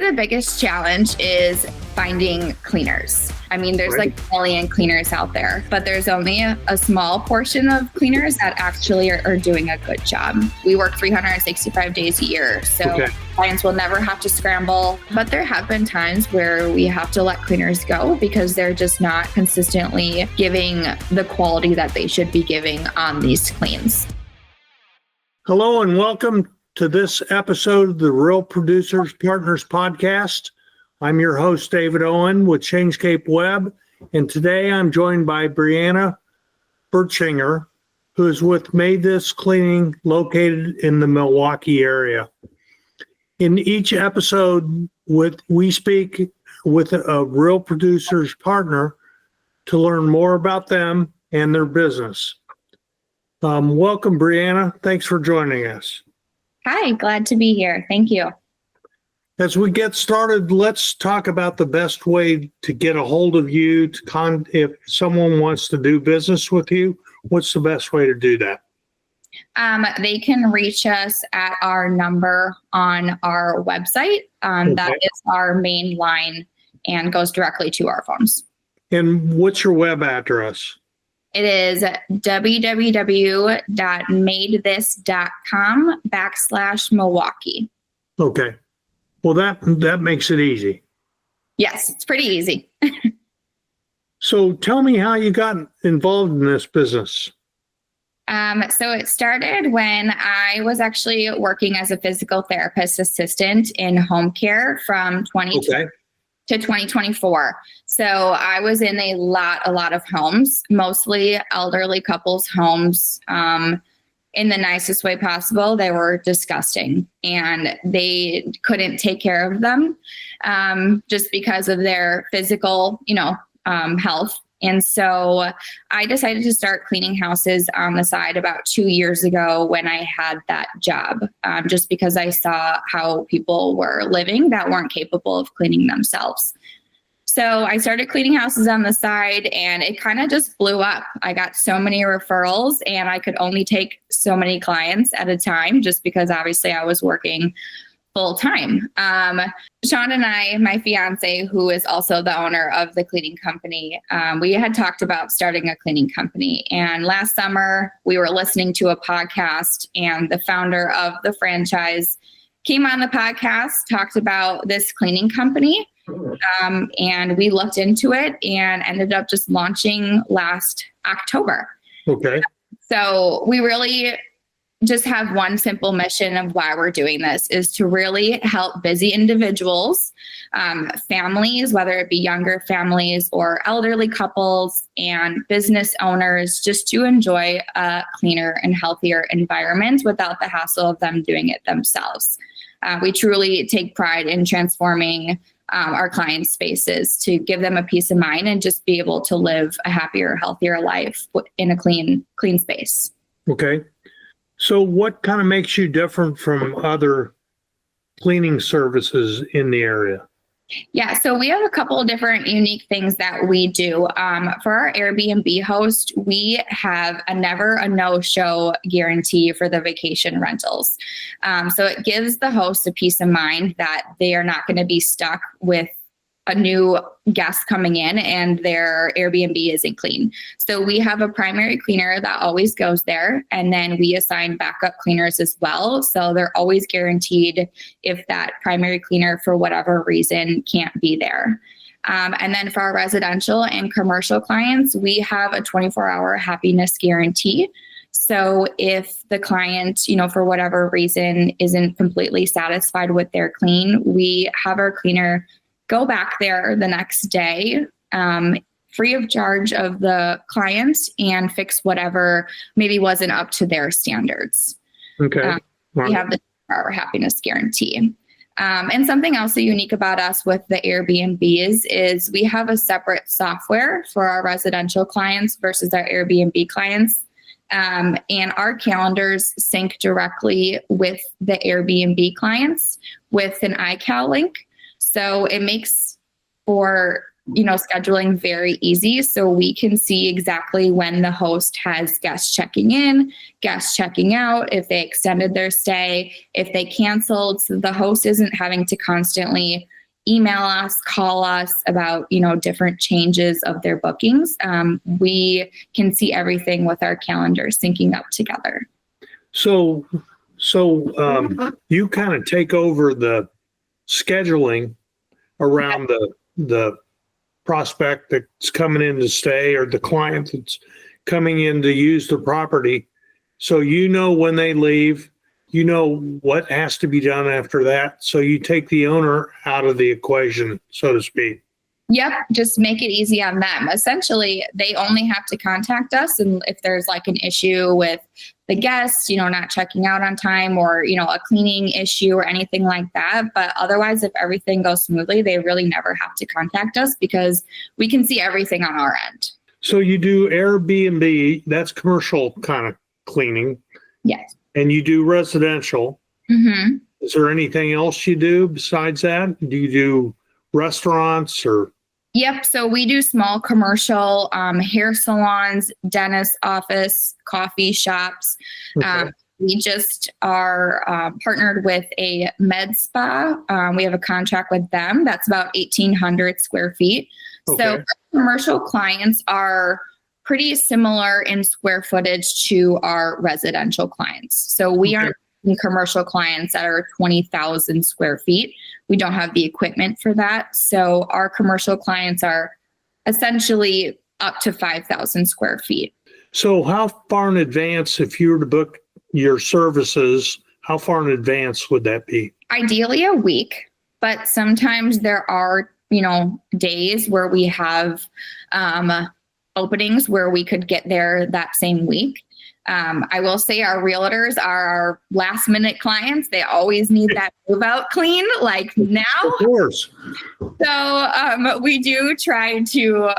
the biggest challenge is finding cleaners. I mean, there's like a million cleaners out there, but there's only a small portion of cleaners that actually are doing a good job. We work 365 days a year, so clients will never have to scramble. But there have been times where we have to let cleaners go because they're just not consistently giving the quality that they should be giving on these cleans. Hello and welcome to this episode of the Real Producers Partners Podcast. I'm your host, David Owen with Changecape Web, and today I'm joined by Breanna Bertschinger, who is with Maid Cleaning located in the Milwaukee area. In each episode, we speak with a Real Producers Partner to learn more about them and their business. Welcome, Breanna. Thanks for joining us. Hi, glad to be here. Thank you. As we get started, let's talk about the best way to get a hold of you. If someone wants to do business with you, what's the best way to do that? They can reach us at our number on our website. That is our main line and goes directly to our phones. And what's your web address? It is www.maidthis.com/Milwaukee. Okay. Well, that makes it easy. Yes, it's pretty easy. So tell me how you got involved in this business. So it started when I was actually working as a physical therapist assistant in home care from 2020 to 2024. So I was in a lot of homes, mostly elderly couples' homes, in the nicest way possible. They were disgusting and they couldn't take care of them, just because of their physical, health. And so I decided to start cleaning houses on the side about 2 years ago when I had that job, just because I saw how people were living that weren't capable of cleaning themselves. So I started cleaning houses on the side and it kind of just blew up. I got so many referrals and I could only take so many clients at a time just because obviously I was working full time. Sean and I, my fiance, who is also the owner of the cleaning company, we had talked about starting a cleaning company. And last summer we were listening to a podcast and the founder of the franchise came on the podcast, talked about this cleaning company. And we looked into it and ended up just launching last October. Okay. So we really just have one simple mission of why we're doing this is to really help busy individuals, families, whether it be younger families or elderly couples and business owners, just to enjoy a cleaner and healthier environment without the hassle of them doing it themselves. We truly take pride in transforming our clients' spaces to give them a peace of mind and just be able to live a happier, healthier life in a clean space. Okay. So what kind of makes you different from other cleaning services in the area? Yeah, so we have a couple of different unique things that we do. For our Airbnb host, we have a never a no-show guarantee for the vacation rentals. So it gives the host a peace of mind that they are not going to be stuck with a new guest coming in and their Airbnb isn't clean. So we have a primary cleaner that always goes there, and then we assign backup cleaners as well. So they're always guaranteed if that primary cleaner, for whatever reason, can't be there. And then for our residential and commercial clients, we have a 24-hour happiness guarantee. So if the client, for whatever reason, isn't completely satisfied with their clean, we have our cleaner go back there the next day, free of charge of the client, and fix whatever maybe wasn't up to their standards. Okay. We have the our happiness guarantee. And something else unique about us with the Airbnbs is we have a separate software for our residential clients versus our Airbnb clients. And our calendars sync directly with the Airbnb clients with an iCal link. So it makes for scheduling very easy. So we can see exactly when the host has guests checking in, guests checking out, if they extended their stay, if they canceled. So the host isn't having to constantly email us, call us about, different changes of their bookings. We can see everything with our calendars syncing up together. So you kind of take over the scheduling around the prospect that's coming in to stay or the client that's coming in to use the property. So when they leave, what has to be done after that. So you take the owner out of the equation, so to speak. Yep. Just make it easy on them. Essentially, they only have to contact us. And if there's like an issue with the guest, not checking out on time or, a cleaning issue or anything like that. But otherwise, if everything goes smoothly, they really never have to contact us because we can see everything on our end. So you do Airbnb, that's commercial kind of cleaning. Yes. And you do residential. Mm-hmm. Is there anything else you do besides that? Do you do restaurants or? Yep. So we do small commercial, hair salons, dentist office, coffee shops. Okay. We just are partnered with a med spa. We have a contract with them. That's about 1,800 square feet. Okay. So commercial clients are pretty similar in square footage to our residential clients. So we aren't commercial clients that are 20,000 square feet. We don't have the equipment for that. So our commercial clients are essentially up to 5,000 square feet. So how far in advance, if you were to book your services, how far in advance would that be? Ideally a week, but sometimes there are, days where we have openings where we could get there that same week. I will say our realtors are our last minute clients. They always need that move out clean like now. Of course. So we do try to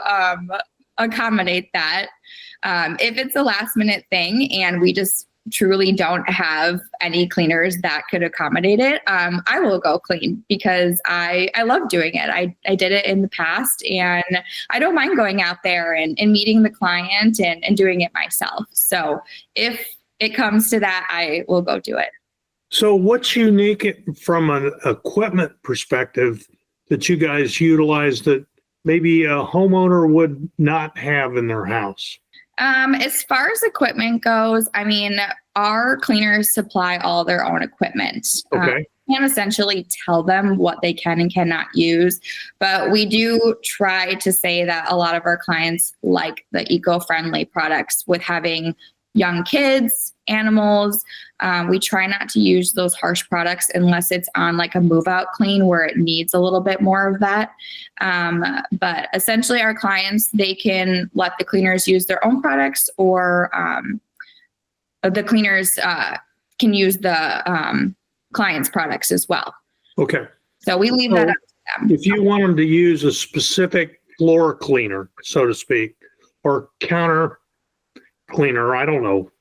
accommodate that. If it's a last minute thing and we just truly don't have any cleaners that could accommodate it, I will go clean because I love doing it. I did it in the past and I don't mind going out there and meeting the client and doing it myself. So if it comes to that, I will go do it. So what's unique from an equipment perspective that you guys utilize that maybe a homeowner would not have in their house? As far as equipment goes, our cleaners supply all their own equipment. Okay. Can't essentially tell them what they can and cannot use, but we do try to say that a lot of our clients like the eco-friendly products with having young kids, animals. We try not to use those harsh products unless it's on like a move out clean where it needs a little bit more of that. But essentially our clients, they can let the cleaners use their own products or the cleaners can use the client's products as well. Okay. So we leave that up to them. If you want them to use a specific floor cleaner, so to speak, or counter cleaner, I don't know.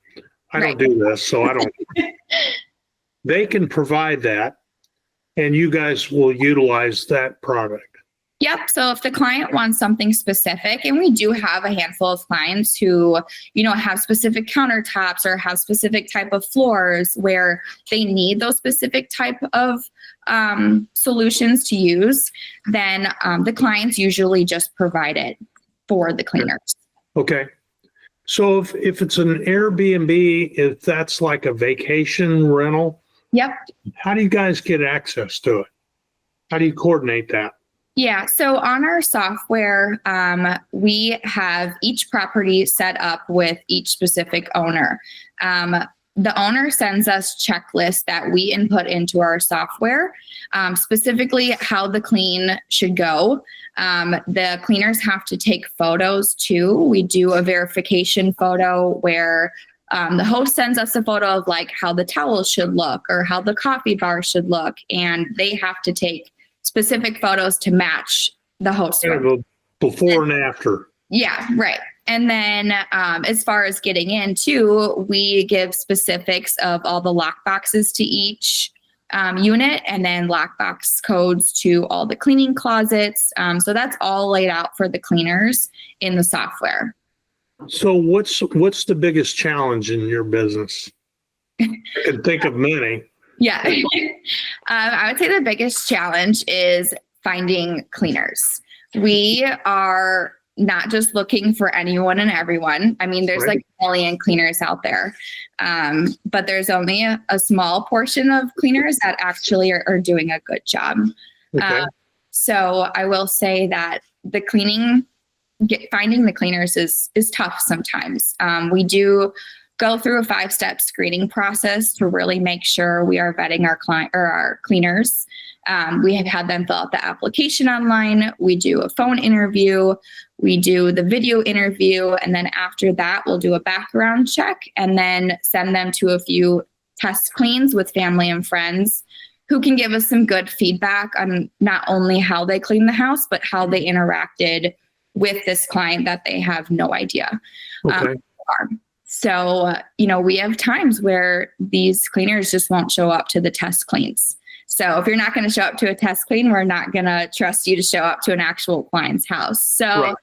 I don't do this, so I don't. They can provide that, and you guys will utilize that product. Yep. So if the client wants something specific, and we do have a handful of clients who, have specific countertops or have specific type of floors where they need those specific type of solutions to use, then the clients usually just provide it for the cleaners. Okay. So if it's an Airbnb, if that's like a vacation rental, yep. How do you guys get access to it? How do you coordinate that? Yeah. So on our software, we have each property set up with each specific owner. The owner sends us checklists that we input into our software, specifically how the clean should go. The cleaners have to take photos too. We do a verification photo where the host sends us a photo of like how the towels should look or how the coffee bar should look. And they have to take specific photos to match the host. Kind of a before and after. Yeah, right. And then as far as getting in too, we give specifics of all the lock boxes to each unit, and then lockbox codes to all the cleaning closets. So that's all laid out for the cleaners in the software. So what's the biggest challenge in your business? I can think of many. Yeah. I would say the biggest challenge is finding cleaners. We are not just looking for anyone and everyone. I mean, there's Right. like a million cleaners out there. But there's only a small portion of cleaners that actually are doing a good job. Okay. So I will say that the finding the cleaners is tough sometimes. We do go through a 5-step screening process to really make sure we are vetting our client or our cleaners. We have had them fill out the application online. We do a phone interview. We do the video interview. And then after that, we'll do a background check and then send them to a few test cleans with family and friends who can give us some good feedback on not only how they clean the house, but how they interacted with this client that they have no idea. Okay. So, we have times where these cleaners just won't show up to the test cleans. So if you're not going to show up to a test clean, we're not going to trust you to show up to an actual client's house. So Right.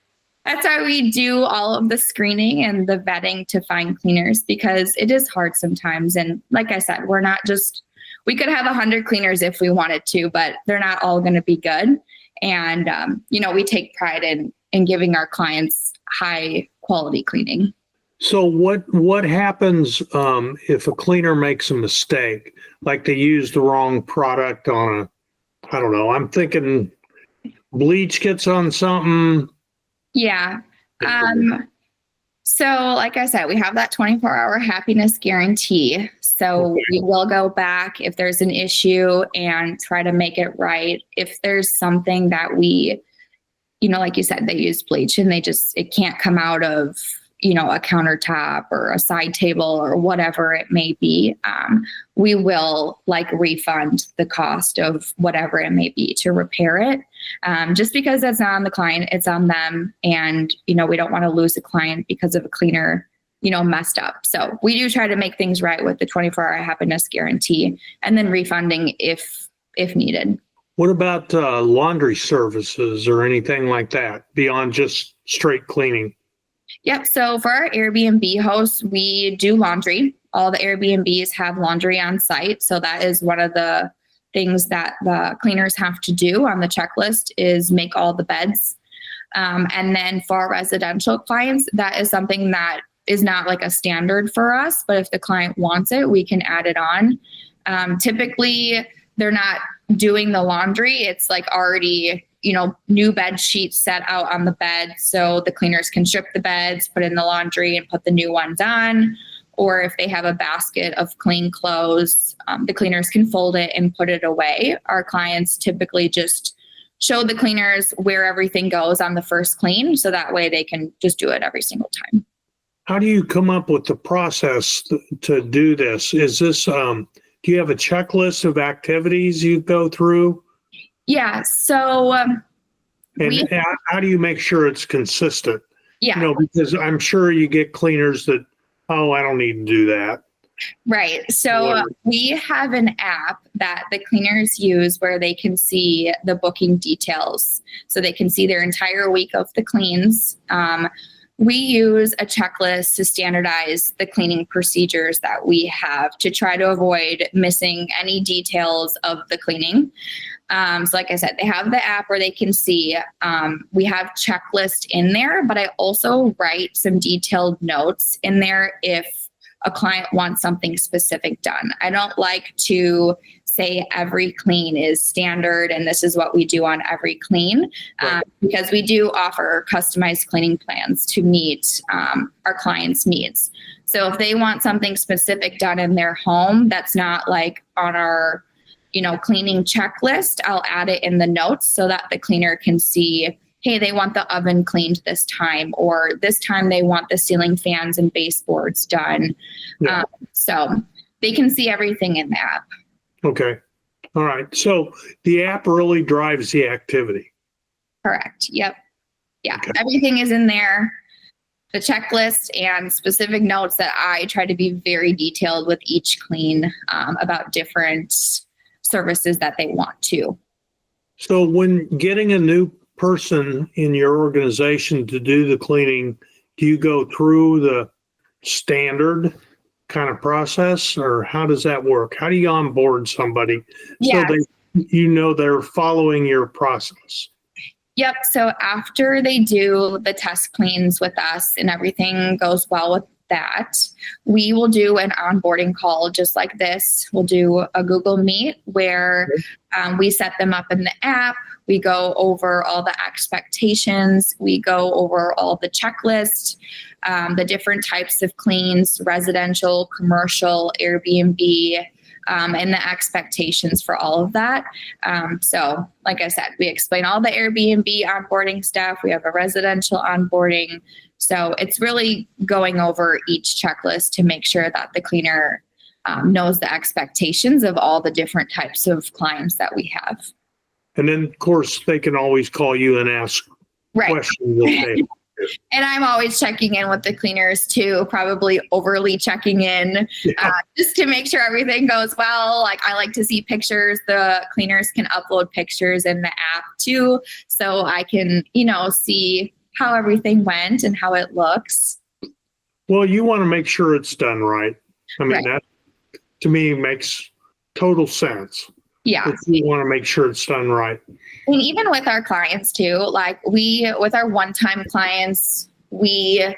That's why we do all of the screening and the vetting to find cleaners, because it is hard sometimes. And like I said, we could have 100 cleaners if we wanted to, but they're not all going to be good. And, we take pride in giving our clients high quality cleaning. So what happens if a cleaner makes a mistake, like they use the wrong product on I don't know, I'm thinking bleach gets on something. Yeah. So like I said, we have that 24-hour happiness guarantee. So we will go back if there's an issue and try to make it right. If there's something that we, like you said, they use bleach and it can't come out of, a countertop or a side table or whatever it may be, we will refund the cost of whatever it may be to repair it. Just because that's not on the client, it's on them. And, we don't want to lose a client because of a cleaner, messed up. So we do try to make things right with the 24-hour happiness guarantee and then refunding if needed. What about laundry services or anything like that beyond just straight cleaning? Yep. So for our Airbnb hosts, we do laundry. All the Airbnbs have laundry on site. So that is one of the things that the cleaners have to do on the checklist is make all the beds. And then for our residential clients, that is something that is not like a standard for us, but if the client wants it, we can add it on. Typically, they're not doing the laundry. It's already new bed sheets set out on the bed. So the cleaners can strip the beds, put in the laundry and put the new ones on. Or if they have a basket of clean clothes, the cleaners can fold it and put it away. Our clients typically just show the cleaners where everything goes on the first clean. So that way they can just do it every single time. How do you come up with the process to do this? Is this, do you have a checklist of activities you go through? Yeah. So, how do you make sure it's consistent? Yeah. Because I'm sure you get cleaners that, I don't need to do that. Right. So we have an app that the cleaners use where they can see the booking details. So they can see their entire week of the cleans. We use a checklist to standardize the cleaning procedures that we have to try to avoid missing any details of the cleaning. So like I said, they have the app where they can see, we have checklist in there, but I also write some detailed notes in there if a client wants something specific done. I don't like to say every clean is standard and this is what we do on every clean, because we do offer customized cleaning plans to meet our clients' needs. So if they want something specific done in their home that's not on our cleaning checklist, I'll add it in the notes so that the cleaner can see, hey, they want the oven cleaned this time, or this time they want the ceiling fans and baseboards done. Yeah. So they can see everything in the app. Okay. All right. So the app really drives the activity. Correct. Yep. Yeah. Okay. Everything is in there. The checklist and specific notes that I try to be very detailed with each clean about different services that they want to. So when getting a new person in your organization to do the cleaning, do you go through the standard kind of process, or how does that work? How do you onboard somebody so they're following your process? Yep. So after they do the test cleans with us and everything goes well with that, we will do an onboarding call just like this. We'll do a Google Meet where we set them up in the app. We go over all the expectations. We go over all the checklists, the different types of cleans, residential, commercial, Airbnb, and the expectations for all of that. So like I said, we explain all the Airbnb onboarding stuff. We have a residential onboarding. So it's really going over each checklist to make sure that the cleaner knows the expectations of all the different types of clients that we have. And then, of course, they can always call you and ask questions. And I'm always checking in with the cleaners too, probably overly checking in just to make sure everything goes well. Like I like to see pictures. The cleaners can upload pictures in the app too. So I can, see how everything went and how it looks. Well, you want to make sure it's done right. I mean, that to me makes total sense. Yeah. But you want to make sure it's done right. And even with our clients too, like with our one-time clients, we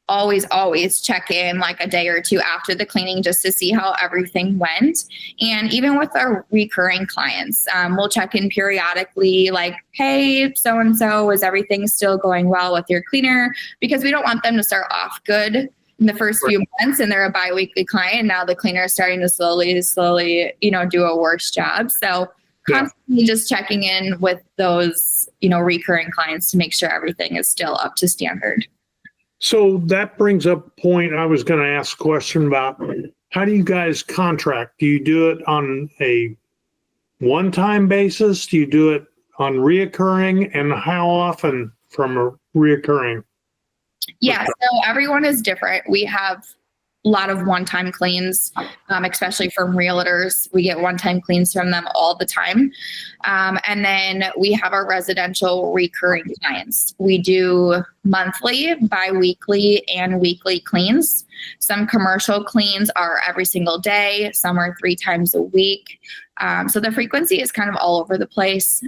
always check in like a day or two after the cleaning just to see how everything went. And even with our recurring clients, we'll check in periodically like, hey, so-and-so, is everything still going well with your cleaner? Because we don't want them to start off good in the first few months and they're a biweekly client. Now the cleaner is starting to slowly, do a worse job. So constantly just checking in with those, recurring clients to make sure everything is still up to standard. So that brings up a point I was going to ask a question about. How do you guys contract? Do you do it on a one-time basis? Do you do it on reoccurring? And how often from a reoccurring? Yeah, so everyone is different. We have a lot of one-time cleans, especially from realtors. We get one-time cleans from them all the time. And then we have our residential recurring clients. We do monthly, bi-weekly, and weekly cleans. Some commercial cleans are every single day. Some are 3 times a week. So the frequency is kind of all over the place.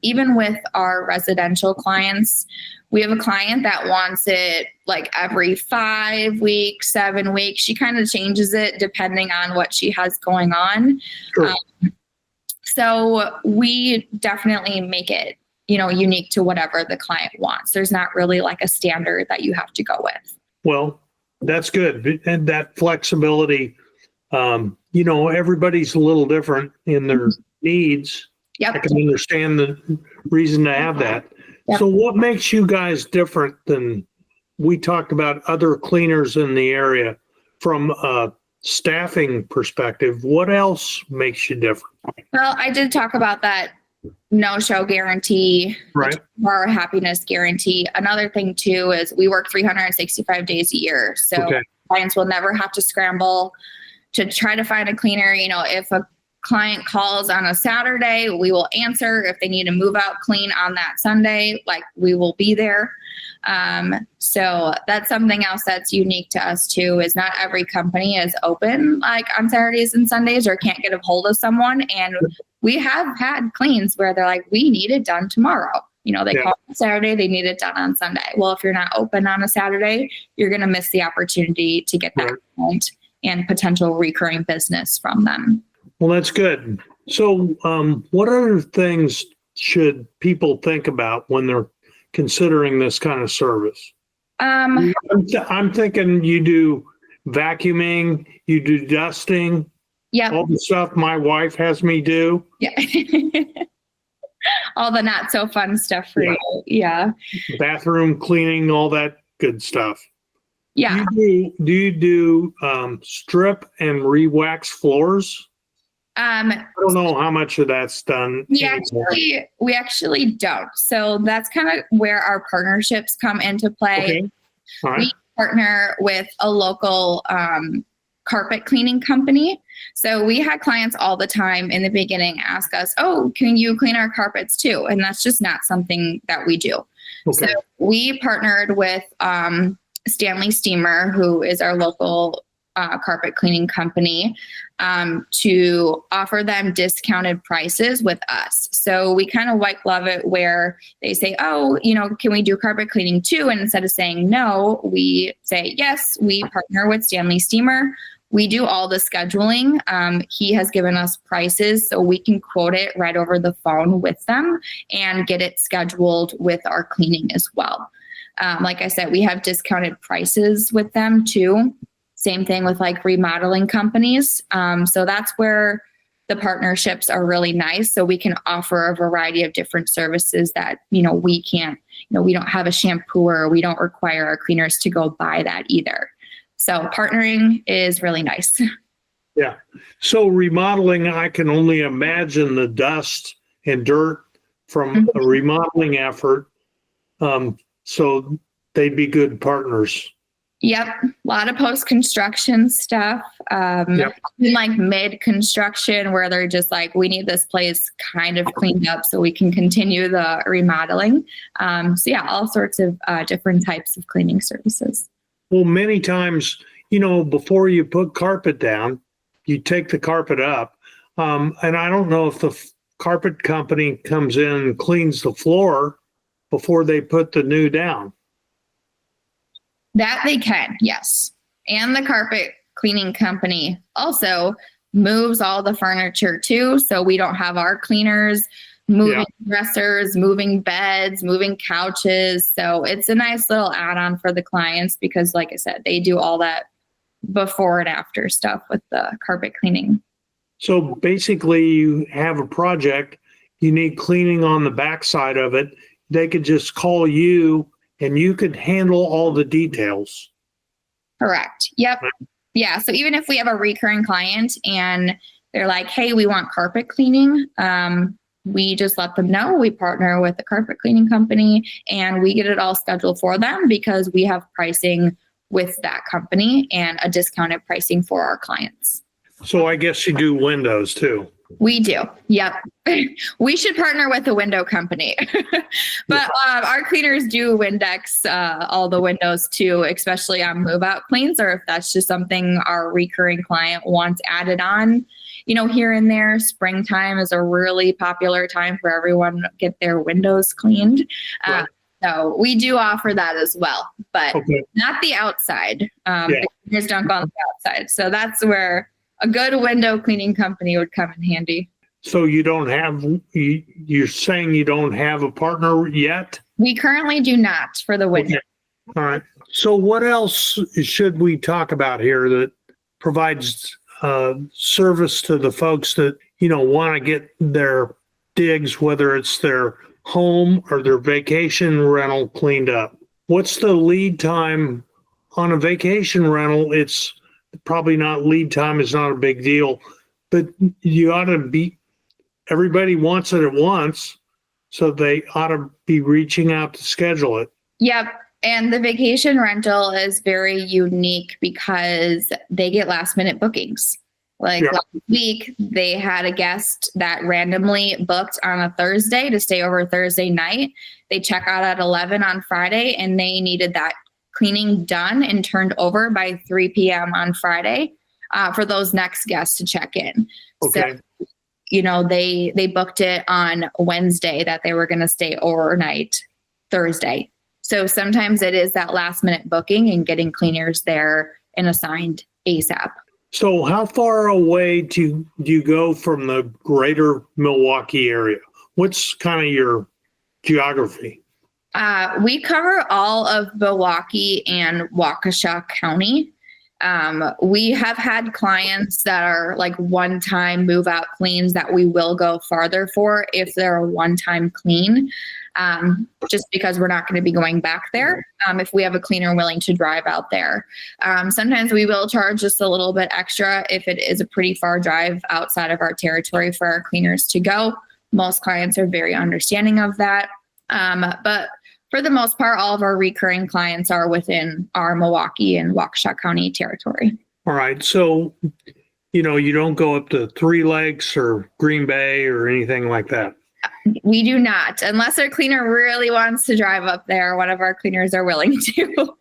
Even with our residential clients, we have a client that wants it like every 5 weeks, 7 weeks. She kind of changes it depending on what she has going on. Sure. So we definitely make it, unique to whatever the client wants. There's not really like a standard that you have to go with. Well, that's good. And that flexibility, everybody's a little different in their needs. Yep. I can understand the reason to have that. Yep. So what makes you guys different than we talked about other cleaners in the area from a staffing perspective? What else makes you different? Well, I did talk about that no-show guarantee, right? Our happiness guarantee. Another thing too is we work 365 days a year. So clients will never have to scramble to try to find a cleaner. If a client calls on a Saturday, we will answer. If they need to move out clean on that Sunday, we will be there. So that's something else that's unique to us too, is not every company is open on Saturdays and Sundays or can't get a hold of someone. And we have had cleans where they're like, we need it done tomorrow. They call on Saturday, they need it done on Sunday. Well, if you're not open on a Saturday, you're going to miss the opportunity to get that client and potential recurring business from them. Well, that's good. So what other things should people think about when they're considering this kind of service? I'm thinking you do vacuuming, you do dusting, all the stuff my wife has me do. Yeah. All the not so fun stuff for you. Yeah. Bathroom cleaning, all that good stuff. Yeah. Do you do strip and re-wax floors? I don't know how much of that's done. We actually don't. So that's kind of where our partnerships come into play. Okay. All right. We partner with a local carpet cleaning company. So we had clients all the time in the beginning ask us, oh, can you clean our carpets too? And that's just not something that we do. Okay. So we partnered with Stanley Steamer, who is our local carpet cleaning company, to offer them discounted prices with us. So we kind of white glove it where they say, oh, can we do carpet cleaning too? And instead of saying no, we say, yes, we partner with Stanley Steamer. We do all the scheduling. He has given us prices so we can quote it right over the phone with them and get it scheduled with our cleaning as well. Like I said, we have discounted prices with them too. Same thing with like remodeling companies. So that's where the partnerships are really nice. So we can offer a variety of different services that, we can't, we don't have a shampooer. We don't require our cleaners to go buy that either. So partnering is really nice. Yeah. So remodeling, I can only imagine the dust and dirt from a remodeling effort. So they'd be good partners. Yep. A lot of post-construction stuff, like mid-construction where they're just like, we need this place kind of cleaned up so we can continue the remodeling. All sorts of different types of cleaning services. Well, many times, before you put carpet down, you take the carpet up. And I don't know if the carpet company comes in and cleans the floor before they put the new down. That they can, yes. And the carpet cleaning company also moves all the furniture too. So we don't have our cleaners moving dressers, moving beds, moving couches. So it's a nice little add-on for the clients because, like I said, they do all that before and after stuff with the carpet cleaning. So basically you have a project, you need cleaning on the backside of it. They could just call you and you could handle all the details. Correct. Yep. Yeah. So even if we have a recurring client and they're like, hey, we want carpet cleaning, we just let them know. We partner with the carpet cleaning company and we get it all scheduled for them because we have pricing with that company and a discounted pricing for our clients. So I guess you do windows too. We do. Yep. We should partner with a window company. But our cleaners do Windex all the windows too, especially on move out cleans, or if that's just something our recurring client wants added on, here and there. Springtime is a really popular time for everyone to get their windows cleaned. Right. So we do offer that as well, but not the outside. The cleaners don't go on the outside. So that's where a good window cleaning company would come in handy. So you're saying you don't have a partner yet? We currently do not for the window. Okay. All right. So what else should we talk about here that provides service to the folks that, want to get their digs, whether it's their home or their vacation rental cleaned up? What's the lead time on a vacation rental? It's probably not, lead time is not a big deal, but you ought to be, everybody wants it at once, so they ought to be reaching out to schedule it. Yep. And the vacation rental is very unique because they get last minute bookings. Like last week, they had a guest that randomly booked on a Thursday to stay over Thursday night. They check out at 11 on Friday and they needed that cleaning done and turned over by 3 p.m. on Friday for those next guests to check in. Okay. So, they booked it on Wednesday that they were going to stay overnight Thursday. So sometimes it is that last minute booking and getting cleaners there and assigned ASAP. So how far away do you go from the greater Milwaukee area? What's kind of your geography? We cover all of Milwaukee and Waukesha County. We have had clients that are like one-time move-out cleans that we will go farther for if they're a one-time clean, just because we're not going to be going back there if we have a cleaner willing to drive out there. Sometimes we will charge just a little bit extra if it is a pretty far drive outside of our territory for our cleaners to go. Most clients are very understanding of that. But for the most part, all of our recurring clients are within our Milwaukee and Waukesha County territory. All right. So you don't go up to Three Lakes or Green Bay or anything like that. We do not, unless our cleaner really wants to drive up there. One of our cleaners are willing to.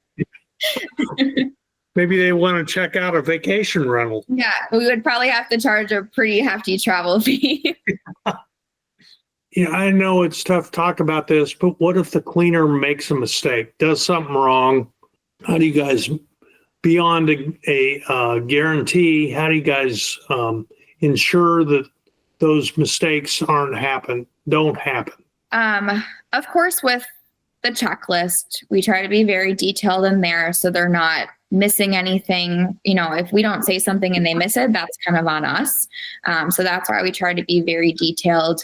Maybe they want to check out a vacation rental. Yeah, we would probably have to charge a pretty hefty travel fee. Yeah, I know it's tough to talk about this, but what if the cleaner makes a mistake, does something wrong? How do you guys, beyond a guarantee, how do you guys ensure that those mistakes don't happen? Of course, with the checklist, we try to be very detailed in there so they're not missing anything. If we don't say something and they miss it, that's kind of on us. So that's why we try to be very detailed.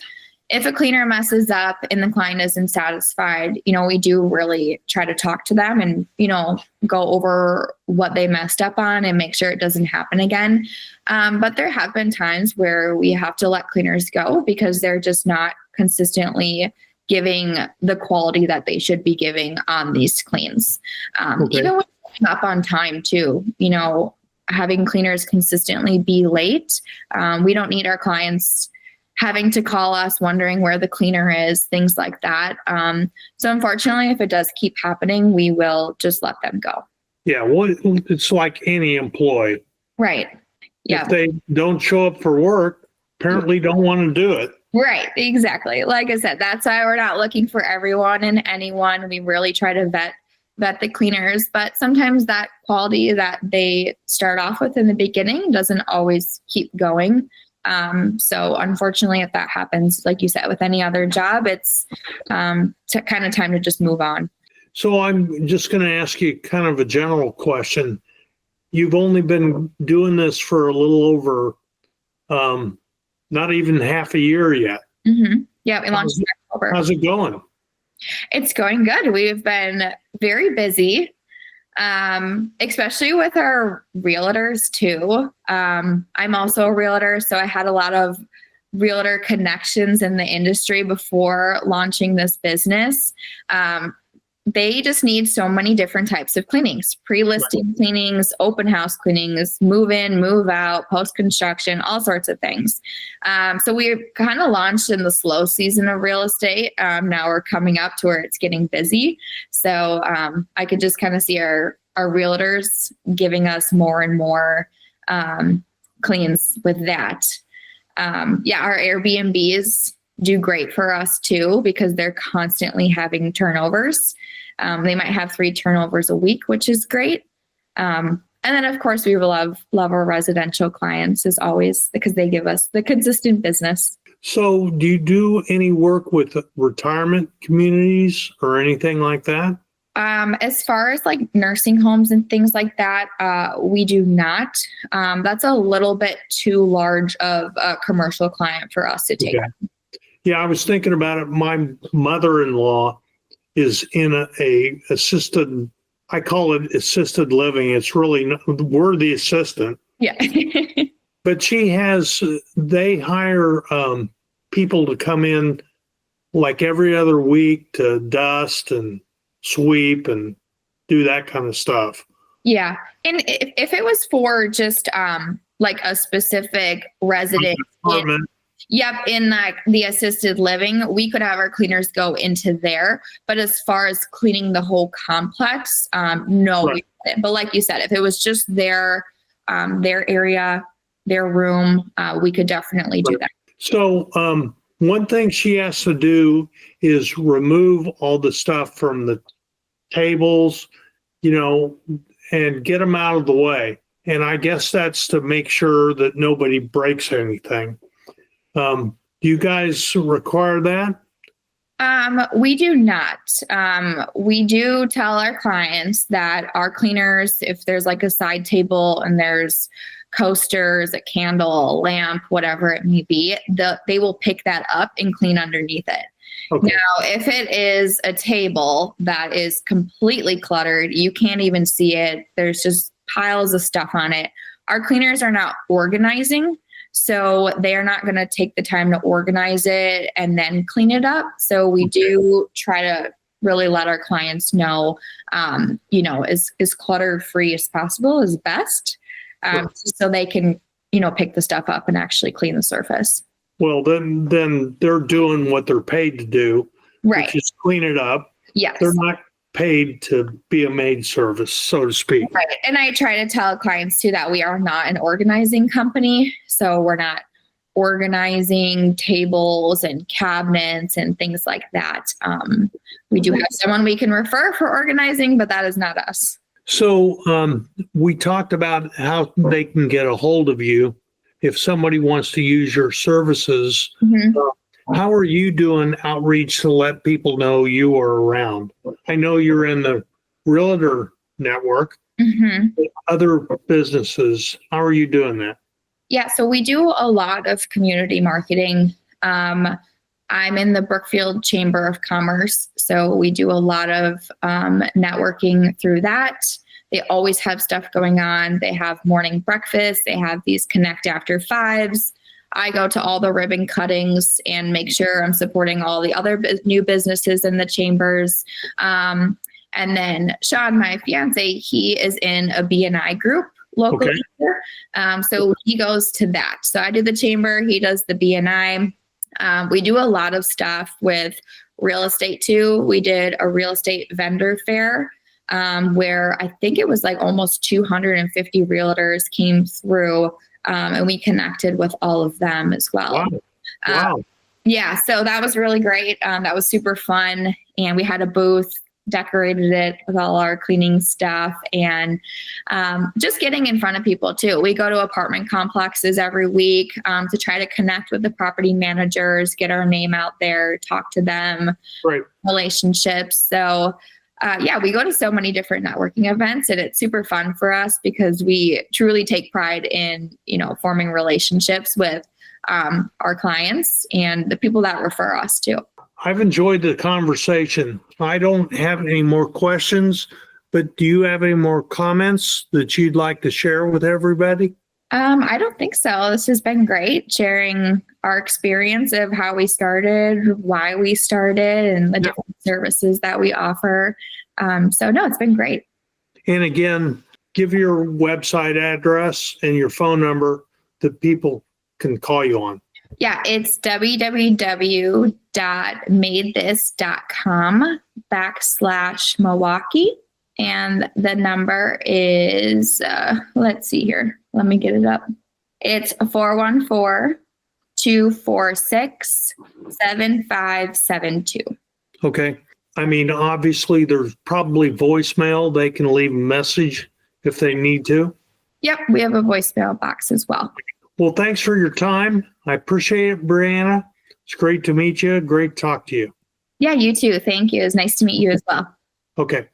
If a cleaner messes up and the client isn't satisfied, we do really try to talk to them and, go over what they messed up on and make sure it doesn't happen again. But there have been times where we have to let cleaners go because they're just not consistently giving the quality that they should be giving on these cleans. Even with up on time too, having cleaners consistently be late. We don't need our clients having to call us wondering where the cleaner is, things like that. So unfortunately, if it does keep happening, we will just let them go. Yeah, well, it's like any employee. Right. Yeah. If they don't show up for work, apparently don't want to do it. Right, exactly. Like I said, that's why we're not looking for everyone and anyone. We really try to vet the cleaners, but sometimes that quality that they start off with in the beginning doesn't always keep going. So unfortunately, if that happens, like you said, with any other job, it's kind of time to just move on. So I'm just going to ask you kind of a general question. You've only been doing this for a little over, not even half a year yet. Mm-hmm. Yeah, we launched in October. How's it going? It's going good. We've been very busy. Especially with our realtors too. I'm also a realtor, so I had a lot of realtor connections in the industry before launching this business. They just need so many different types of cleanings, pre-listing cleanings, open house cleanings, move in, move out, post-construction, all sorts of things. So we kind of launched in the slow season of real estate. Now we're coming up to where it's getting busy. So I could just kind of see our realtors giving us more and more cleans with that. Our Airbnbs do great for us too, because they're constantly having turnovers. They might have 3 turnovers a week, which is great. And then of course we love our residential clients as always, because they give us the consistent business. So do you do any work with retirement communities or anything like that? As far as like nursing homes and things like that, we do not. That's a little bit too large of a commercial client for us to take. Okay. Yeah, I was thinking about it. My mother-in-law is in a assisted, I call it assisted living. It's really not, we're the assistant. Yeah. But they hire people to come in like every other week to dust and sweep and do that kind of stuff. Yeah. And if it was for just like a specific resident in like the assisted living, we could have our cleaners go into there. But as far as cleaning the whole complex, no. Right. But like you said, if it was just their area, their room, we could definitely do that. So one thing she has to do is remove all the stuff from the tables, and get them out of the way. And I guess that's to make sure that nobody breaks anything. Do you guys require that? We do not. We do tell our clients that our cleaners, if there's like a side table and there's coasters, a candle, a lamp, whatever it may be, they will pick that up and clean underneath it. Okay. Now, if it is a table that is completely cluttered, you can't even see it, there's just piles of stuff on it, our cleaners are not organizing. So they are not going to take the time to organize it and then clean it up. So we do try to really let our clients know, as clutter free as possible is best. So they can, pick the stuff up and actually clean the surface. Well, then they're doing what they're paid to do, Right. which is clean it up. Yes. They're not paid to be a maid service, so to speak. Right. And I try to tell clients too that we are not an organizing company. So we're not organizing tables and cabinets and things like that. We do have someone we can refer for organizing, but that is not us. So we talked about how they can get a hold of you if somebody wants to use your services. Mm-hmm. How are you doing outreach to let people know you are around? I know you're in the realtor network, Mm-hmm. other businesses. How are you doing that? Yeah, so we do a lot of community marketing. I'm in the Brookfield Chamber of Commerce, so we do a lot of networking through that. They always have stuff going on. They have morning breakfast. They have these Connect After Fives. I go to all the ribbon cuttings and make sure I'm supporting all the other new businesses in the chambers. And then Sean, my fiance, he is in a BNI group locally here. So he goes to that. So I do the chamber, he does the BNI. We do a lot of stuff with real estate too. We did a real estate vendor fair where I think it was like almost 250 realtors came through, and we connected with all of them as well. Wow. Yeah, so that was really great. That was super fun. And we had a booth, decorated it with all our cleaning stuff, and just getting in front of people too. We go to apartment complexes every week to try to connect with the property managers, get our name out there, talk to them, Right. relationships. So yeah, we go to so many different networking events, and it's super fun for us because we truly take pride in, forming relationships with our clients and the people that refer us too. I've enjoyed the conversation. I don't have any more questions, but do you have any more comments that you'd like to share with everybody? I don't think so. This has been great, sharing our experience of how we started, why we started, and the different services that we offer. So no, it's been great. And again, give your website address and your phone number that people can call you on. Yeah, it's www.maidthis.com/Milwaukee. And the number is, let's see here. Let me get it up. It's 414-246-7572. Okay. I mean, obviously, there's probably voicemail. They can leave a message if they need to. Yep, we have a voicemail box as well. Well, thanks for your time. I appreciate it, Breanna. It's great to meet you. Great to talk to you. Yeah, you too. Thank you. It was nice to meet you as well. Okay.